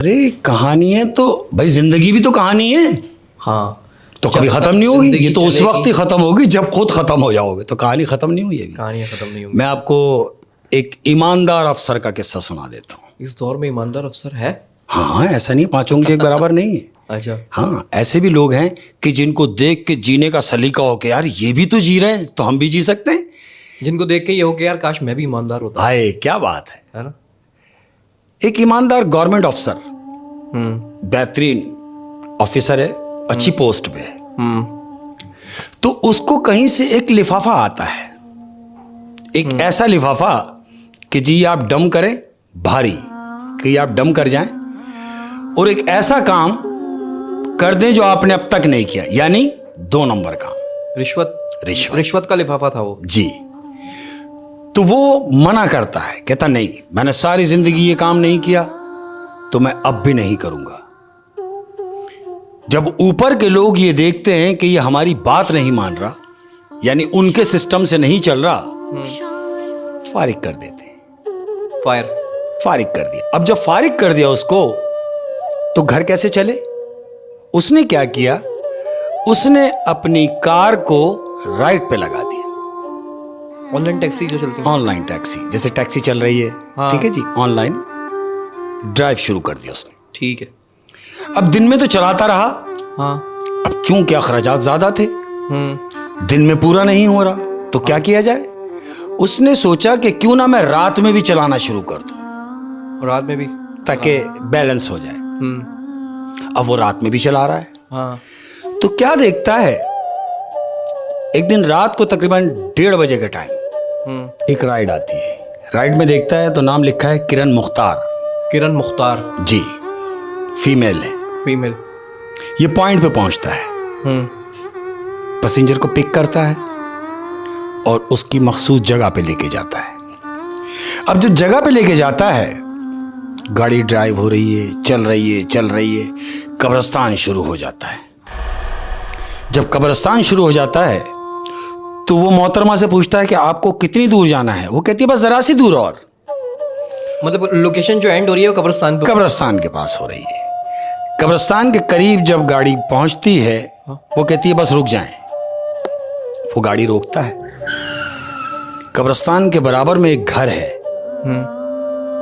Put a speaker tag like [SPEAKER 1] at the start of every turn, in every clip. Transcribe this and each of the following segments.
[SPEAKER 1] अरे कहानियां तो भाई जिंदगी भी तो कहानी है।
[SPEAKER 2] हाँ,
[SPEAKER 1] तो कभी खत्म नहीं होगी। ये तो उस वक्त ही खत्म होगी जब खुद खत्म हो जाओगे। तो कहानी खत्म नहीं हुई है।
[SPEAKER 2] कहानियाँ खत्म नहीं होगी।
[SPEAKER 1] मैं आपको एक ईमानदार अफसर का किस्सा सुना देता हूँ।
[SPEAKER 2] इस दौर में ईमानदार अफसर है?
[SPEAKER 1] हाँ, ऐसा नहीं, पांचों उंगली एक बराबर नहीं है।
[SPEAKER 2] अच्छा।
[SPEAKER 1] हाँ, ऐसे भी लोग हैं कि जिनको देख के जीने का सलीका हो कि यार ये भी तो जी रहे हैं तो हम भी जी सकते हैं।
[SPEAKER 2] जिनको देख के ये हो कि यार काश मैं भी ईमानदार होता,
[SPEAKER 1] हाय क्या बात है
[SPEAKER 2] ना।
[SPEAKER 1] एक ईमानदार गवर्नमेंट अफसर, बेहतरीन ऑफिसर है, अच्छी पोस्ट पे है। तो उसको कहीं से एक लिफाफा आता है, एक ऐसा लिफाफा कि जी आप डम करें, भारी कि आप डम कर जाएं और एक ऐसा काम कर दें जो आपने अब तक नहीं किया, यानी 2 नंबर काम।
[SPEAKER 2] रिश्वत का लिफाफा था वो
[SPEAKER 1] जी। तो वो मना करता है, कहता नहीं, मैंने सारी जिंदगी ये काम नहीं किया तो मैं अब भी नहीं करूंगा। जब ऊपर के लोग ये देखते हैं कि ये हमारी बात नहीं मान रहा, यानी उनके सिस्टम से नहीं चल रहा, फारिग कर देते हैं। फारिग कर दिया। अब जब फारिग कर दिया उसको, तो घर कैसे चले? उसने क्या किया, उसने अपनी कार को राइट पे लगा दिया।
[SPEAKER 2] ऑनलाइन टैक्सी जो चलती है,
[SPEAKER 1] ऑनलाइन टैक्सी, जैसे टैक्सी चल रही है।
[SPEAKER 2] हाँ।
[SPEAKER 1] ठीक है जी, ऑनलाइन ड्राइव शुरू कर दिया उसने।
[SPEAKER 2] ठीक है।
[SPEAKER 1] अब दिन में तो चलाता रहा।
[SPEAKER 2] हाँ।
[SPEAKER 1] अब चूंकि अखराजात ज्यादा थे, दिन में पूरा नहीं हो रहा, तो क्या किया जाए? उसने सोचा कि क्यों ना मैं रात में भी चलाना शुरू कर दूं,
[SPEAKER 2] रात में भी,
[SPEAKER 1] ताकि बैलेंस हो जाए। अब वो रात में भी चला रहा है।
[SPEAKER 2] हाँ।
[SPEAKER 1] तो क्या देखता है, एक दिन रात को तकरीबन 1:30 बजे के टाइम एक राइड आती है। राइड में देखता है तो नाम लिखा है किरण मुख्तार।
[SPEAKER 2] किरण मुख्तार
[SPEAKER 1] जी, फीमेल है।
[SPEAKER 2] फीमेल।
[SPEAKER 1] ये पॉइंट पे पहुंचता है, पैसेंजर को पिक करता है और उसकी मखसूस जगह पे लेके जाता है। अब जब जगह पे लेके जाता है, गाड़ी ड्राइव हो रही है, चल रही है, कब्रिस्तान शुरू हो जाता है। जब कब्रिस्तान शुरू हो जाता है तो वो मोहतरमा से पूछता है कि आपको कितनी दूर जाना है? वो कहती है बस जरा सी दूर और।
[SPEAKER 2] मतलब लोकेशन जो एंड हो रही है वो
[SPEAKER 1] कब्रिस्तान के पास हो रही है। कब्रिस्तान के करीब जब गाड़ी पहुंचती है, वो कहती है बस रुक जाएं। वो गाड़ी रोकता है। कब्रिस्तान के बराबर में एक घर है,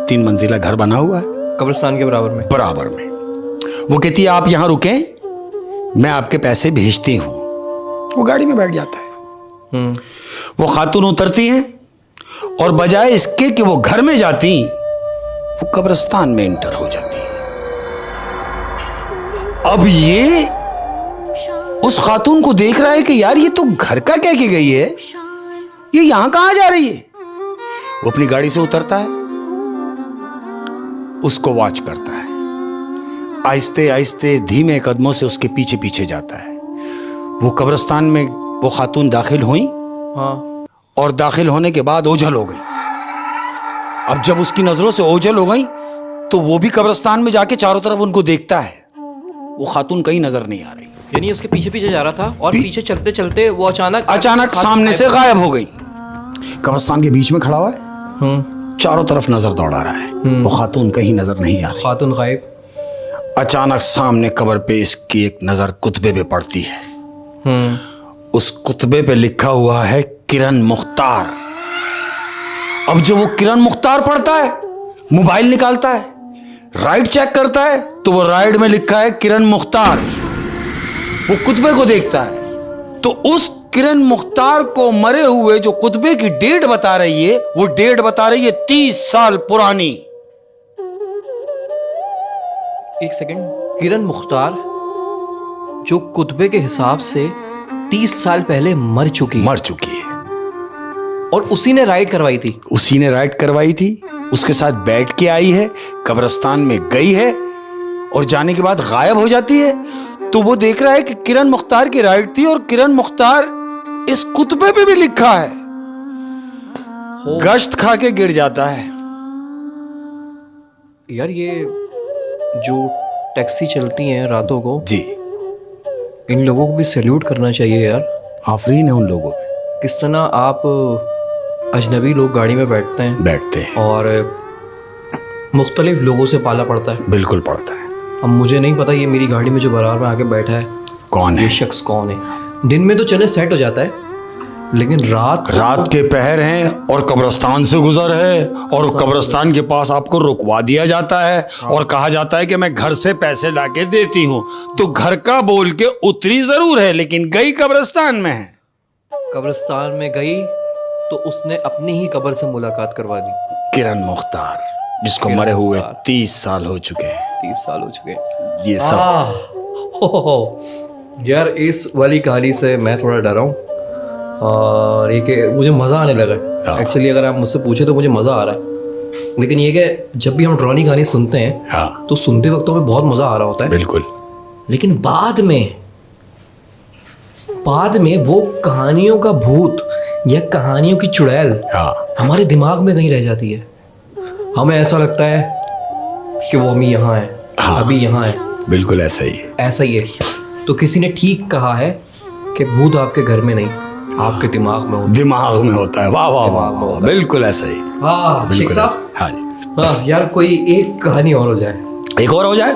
[SPEAKER 1] 3 मंजिला घर बना हुआ है
[SPEAKER 2] कब्रिस्तान के
[SPEAKER 1] बराबर में। वो कहती है आप यहां रुकें, मैं आपके पैसे भेजती हूं। वो गाड़ी में बैठ जाता है। वो खातून उतरती हैं और बजाय इसके कि वो घर में जाती, वो कब्रिस्तान में एंटर हो जाती है। अब ये उस खातून को देख रहा है कि यार ये तो घर का कह के गई है, ये यहां कहां जा रही है? वो अपनी गाड़ी से उतरता है, उसको वॉच करता है, आहिस्ते आहिस्ते धीमे कदमों से उसके पीछे पीछे जाता है। वो कब्रिस्तान में वो खातून दाखिल हुई।
[SPEAKER 2] हाँ।
[SPEAKER 1] और दाखिल होने के बाद ओझल हो गई। अब जब उसकी नजरों से ओझल हो गई तो वो भी कब्रिस्तान में जाके चारों तरफ उनको देखता है। वो खातून कहीं नजर नहीं आ रही,
[SPEAKER 2] यानी उसके पीछे पीछे जा रहा था और पीछे चलते चलते वो अचानक
[SPEAKER 1] सामने से गायब हो गई। कब्रिस्तान के बीच में खड़ा हुआ है, चारों तरफ नजर दौड़ा रहा है। वो खातून कहीं नजर नहीं आ रही।
[SPEAKER 2] खातून गायब।
[SPEAKER 1] अचानक सामने कब्र पे इसकी एक नजर कुतबे पे पड़ती है। उस कुतबे पे लिखा हुआ है किरण मुख्तार। अब जब वो किरण मुख्तार पढ़ता है, मोबाइल निकालता है, राइड चेक करता है, तो वो राइड में लिखा है किरण मुख्तार। वो कुतबे को देखता है तो उस किरण मुख्तार को मरे हुए जो कुतबे की डेट बता रही है, वो डेट बता रही है 30 साल पुरानी।
[SPEAKER 2] एक सेकंड, किरण मुख्तार जो कुतबे के हिसाब से 30 साल पहले मर चुकी है और उसी ने राइड करवाई थी। उसके साथ बैठ के आई है, कब्रिस्तान में गई है और जाने के बाद गायब हो जाती है। तो वो देख रहा है कि किरण मुख्तार की राइड थी और किरण मुख्तार इस कुतबे पे भी लिखा है। गश्त खा के गिर जाता है। यार ये जो टैक्सी चलती हैं रातों को
[SPEAKER 1] जी,
[SPEAKER 2] इन लोगों को भी सैल्यूट करना चाहिए यार।
[SPEAKER 1] आफरीन है उन लोगों पे।
[SPEAKER 2] किस तरह आप अजनबी लोग गाड़ी में बैठते हैं
[SPEAKER 1] बैठते हैं
[SPEAKER 2] और मुख्तलिफ लोगों से पाला पड़ता है।
[SPEAKER 1] बिल्कुल पड़ता है।
[SPEAKER 2] अब मुझे नहीं पता ये मेरी गाड़ी में जो बराबर में आके बैठा है
[SPEAKER 1] कौन
[SPEAKER 2] ये
[SPEAKER 1] है,
[SPEAKER 2] शख्स कौन है। दिन में तो चले सेट हो जाता है, लेकिन रात
[SPEAKER 1] के पहर हैं और कब्रिस्तान से गुजर है और कब्रिस्तान के पास आपको रुकवा दिया जाता है और कहा जाता है कि मैं घर से पैसे लाके देती हूँ, तो घर का बोल के उतरी जरूर है लेकिन गई कब्रिस्तान में है।
[SPEAKER 2] कब्रिस्तान में गई तो उसने अपनी ही कब्र से मुलाकात करवा दी।
[SPEAKER 1] किरण मुख्तार, जिसको मरे हुए 30 साल हो चुके हैं।
[SPEAKER 2] 30 साल हो चुके हैं।
[SPEAKER 1] ये सब
[SPEAKER 2] हो। यार इस वाली कहानी से मैं थोड़ा डरा हूँ और ये कि मुझे मज़ा आने लगा है। एक्चुअली अगर आप मुझसे पूछे तो मुझे मज़ा आ रहा है, लेकिन ये कि जब भी हम डरावनी कहानी सुनते हैं तो सुनते वक्त हमें बहुत मज़ा आ रहा होता है।
[SPEAKER 1] बिल्कुल।
[SPEAKER 2] लेकिन बाद में वो कहानियों का भूत या कहानियों की चुड़ैल हमारे दिमाग में कहीं रह जाती है। हमें ऐसा लगता है कि वो अभी यहाँ है, अभी यहाँ है।
[SPEAKER 1] बिल्कुल ऐसा ही है।
[SPEAKER 2] ऐसा ही है। तो किसी ने ठीक कहा है कि भूत आपके घर में नहीं, आपके दिमाग में होता है।
[SPEAKER 1] दिमाग में होता है। वाह वाह वाह, बिल्कुल ऐसा ही।
[SPEAKER 2] हाँ शेख साहब।
[SPEAKER 1] हाँ जी।
[SPEAKER 2] हाँ यार कोई एक कहानी और हो जाए।
[SPEAKER 1] एक और हो जाए।